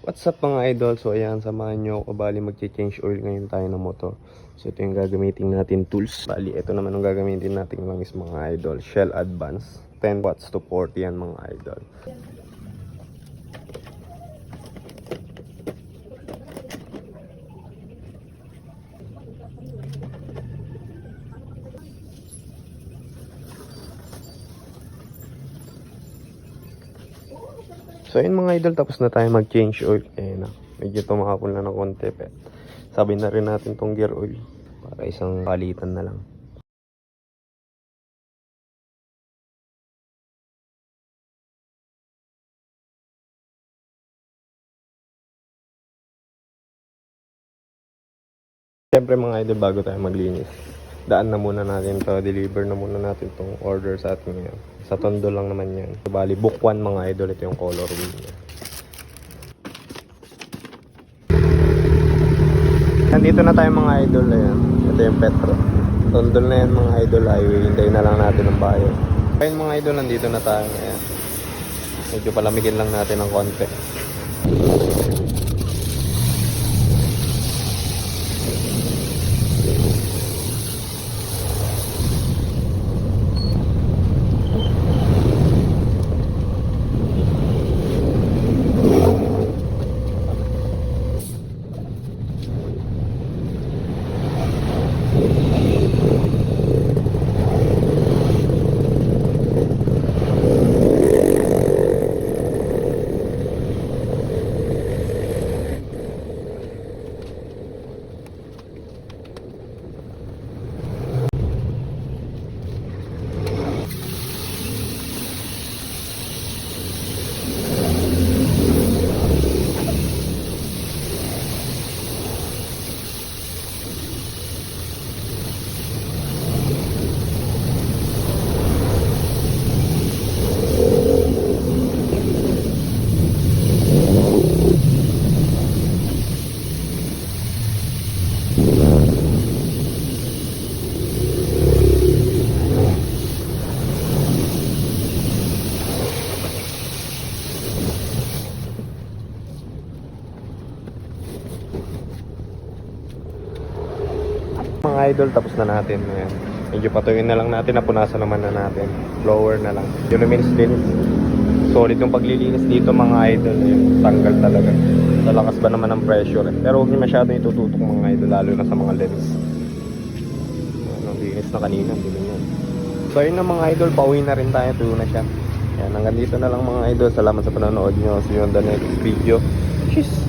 What's up mga idol? So ayan, samahan nyo ako. Bali mag-change oil ngayon tayo ng motor. So ito yung gagamitin natin tools. Bali ito naman yung gagamitin natin langis mga idol. Shell Advance 10 watts to 40 yan mga idol. So yun mga idol, tapos na tayo mag-change oil. Ayan na, medyo tumahapon na ng konti. Sabi na rin natin tong gear oil para isang palitan na lang. Siyempre mga idol, bago tayo maglinis, daan na muna natin to, deliver na muna natin tong order sa atin ngayon. Sa Tondo lang naman yan. So, bali book 1 mga idol, ito yung color wheel niya. Nandito na tayo mga idol, ayan. Ito yung Petro. Tondo na yan mga idol, highway. Hintayin na lang natin ang bayo. Ayun mga idol, nandito na tayo. Ayan. Medyo palamigin lang natin ng konti. Mga idol, tapos na natin. Ayan. Medyo patuyuin na lang natin, napunasan naman na natin. Blower na lang. Yung luminis din. Solid yung paglilinis dito mga idol. Ayan. Tanggal talaga. Sa lakas ba naman ng pressure. Pero huwag niyo masyado itututok mga idol, lalo na sa mga lens. Ano, linis na kanina. Yan. So ayun na mga idol, pauwi na rin tayo. Tuyo na siya. Ayan, hanggang dito na lang mga idol. Salamat sa panonood nyo. See you on the next video. Cheers!